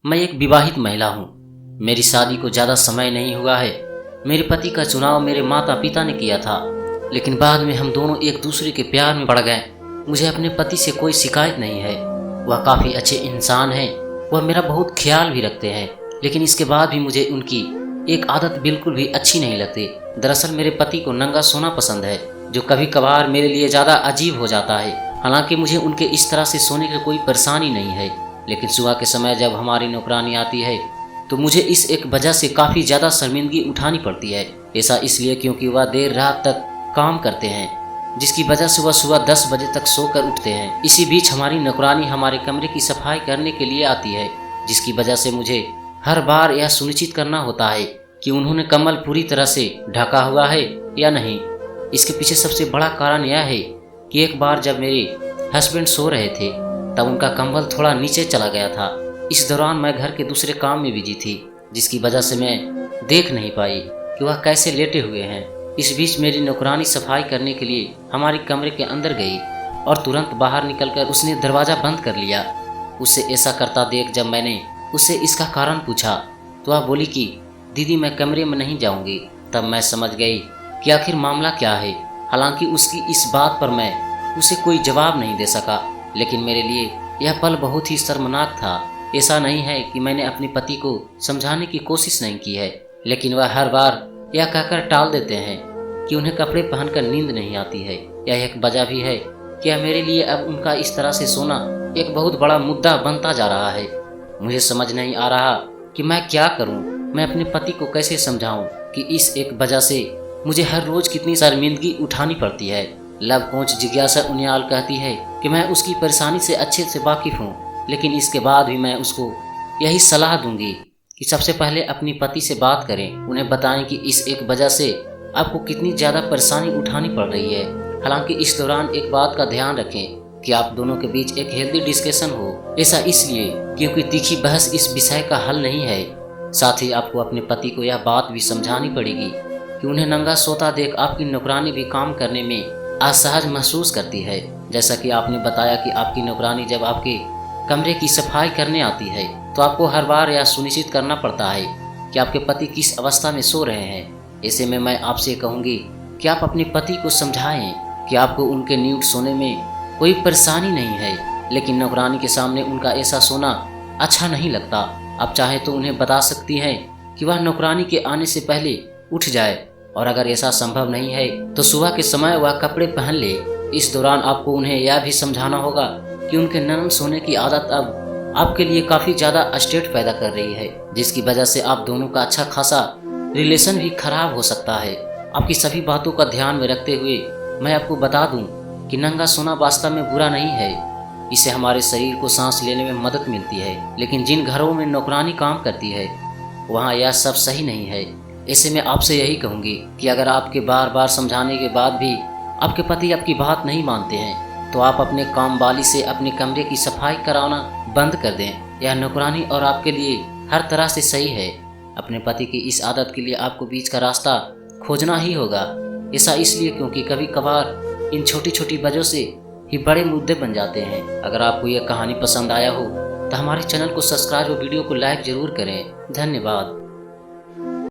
मैं एक विवाहित महिला हूँ। मेरी शादी को ज़्यादा समय नहीं हुआ है। मेरे पति का चुनाव मेरे माता पिता ने किया था, लेकिन बाद में हम दोनों एक दूसरे के प्यार में पड़ गए। मुझे अपने पति से कोई शिकायत नहीं है। वह काफ़ी अच्छे इंसान हैं। वह मेरा बहुत ख्याल भी रखते हैं, लेकिन इसके बाद भी मुझे उनकी एक आदत बिल्कुल भी अच्छी नहीं लगती। दरअसल मेरे पति को नंगा सोना पसंद है, जो कभी कभार मेरे लिए ज़्यादा अजीब हो जाता है। हालांकि मुझे उनके इस तरह से सोने की कोई परेशानी नहीं है, लेकिन सुबह के समय जब हमारी नौकरानी आती है तो मुझे इस एक वजह से काफ़ी ज़्यादा शर्मिंदगी उठानी पड़ती है। ऐसा इसलिए क्योंकि वह देर रात तक काम करते हैं, जिसकी वजह से वह सुबह 10 बजे तक सोकर उठते हैं। इसी बीच हमारी नौकरानी हमारे कमरे की सफाई करने के लिए आती है, जिसकी वजह से मुझे हर बार यह सुनिश्चित करना होता है कि उन्होंने कम्बल पूरी तरह से ढका हुआ है या नहीं। इसके पीछे सबसे बड़ा कारण यह है कि एक बार जब मेरे हस्बैंड सो रहे थे तब उनका कंबल थोड़ा नीचे चला गया था। इस दौरान मैं घर के दूसरे काम में बिजी थी, जिसकी वजह से मैं देख नहीं पाई कि वह कैसे लेटे हुए हैं। इस बीच मेरी नौकरानी सफाई करने के लिए हमारे कमरे के अंदर गई और तुरंत बाहर निकलकर उसने दरवाज़ा बंद कर लिया। उसे ऐसा करता देख जब मैंने उससे इसका कारण पूछा तो वह बोली कि दीदी मैं कमरे में नहीं जाऊंगी। तब मैं समझ गई कि आखिर मामला क्या है। हालांकि उसकी इस बात पर मैं उसे कोई जवाब नहीं दे सका, लेकिन मेरे लिए यह पल बहुत ही शर्मनाक था। ऐसा नहीं है कि मैंने अपने पति को समझाने की कोशिश नहीं की है, लेकिन वह हर बार यह कहकर टाल देते हैं कि उन्हें कपड़े पहनकर नींद नहीं आती है। यह एक वजह भी है कि यह मेरे लिए अब उनका इस तरह से सोना एक बहुत बड़ा मुद्दा बनता जा रहा है। मुझे समझ नहीं आ रहा कि मैं क्या करूं। मैं अपने पति को कैसे समझाऊं कि इस एक वजह से मुझे हर रोज कितनी शर्मिंदगी उठानी पड़ती है। लव कोच जिज्ञासा उनियाल कहती है कि मैं उसकी परेशानी से अच्छे से वाकिफ हूँ, लेकिन इसके बाद भी मैं उसको यही सलाह दूंगी कि सबसे पहले अपनी पति से बात करें। उन्हें बताएं कि इस एक वजह से आपको कितनी ज़्यादा परेशानी उठानी पड़ रही है। हालांकि इस दौरान एक बात का ध्यान रखें कि आप दोनों के बीच एक हेल्दी डिस्कशन हो। ऐसा इसलिए क्योंकि तीखी बहस इस विषय का हल नहीं है। साथ ही आपको अपने पति को यह बात भी समझानी पड़ेगी कि उन्हें नंगा सोता देख आपकी नौकरानी भी काम करने में असहज महसूस करती है। जैसा कि आपने बताया कि आपकी नौकरानी जब आपके कमरे की सफाई करने आती है तो आपको हर बार यह सुनिश्चित करना पड़ता है कि आपके पति किस अवस्था में सो रहे हैं। ऐसे में मैं आपसे कहूँगी कि आप अपने पति को समझाएं कि आपको उनके न्यूड सोने में कोई परेशानी नहीं है, लेकिन नौकरानी के सामने उनका ऐसा सोना अच्छा नहीं लगता। आप चाहें तो उन्हें बता सकती हैं कि वह नौकरानी के आने से पहले उठ जाए, और अगर ऐसा संभव नहीं है तो सुबह के समय वह कपड़े पहन ले। इस दौरान आपको उन्हें यह भी समझाना होगा कि उनके नरम सोने की आदत अब आपके लिए काफ़ी ज़्यादा स्ट्रेस पैदा कर रही है, जिसकी वजह से आप दोनों का अच्छा खासा रिलेशन भी खराब हो सकता है। आपकी सभी बातों का ध्यान में रखते हुए मैं आपको बता दूं कि नंगा सोना वास्तव में बुरा नहीं है। इससे हमारे शरीर को सांस लेने में मदद मिलती है, लेकिन जिन घरों में नौकरानी काम करती है वहाँ यह सब सही नहीं है। ऐसे में आपसे यही कहूँगी कि अगर आपके बार बार समझाने के बाद भी आपके पति आपकी बात नहीं मानते हैं तो आप अपने काम वाली से अपने कमरे की सफाई कराना बंद कर दें। यह नौकरानी और आपके लिए हर तरह से सही है। अपने पति की इस आदत के लिए आपको बीच का रास्ता खोजना ही होगा। ऐसा इसलिए क्योंकि कभी कभार इन छोटी छोटी वजहों से ही बड़े मुद्दे बन जाते हैं। अगर आपको यह कहानी पसंद आया हो तो हमारे चैनल को सब्सक्राइब और वीडियो को लाइक जरूर करें। धन्यवाद।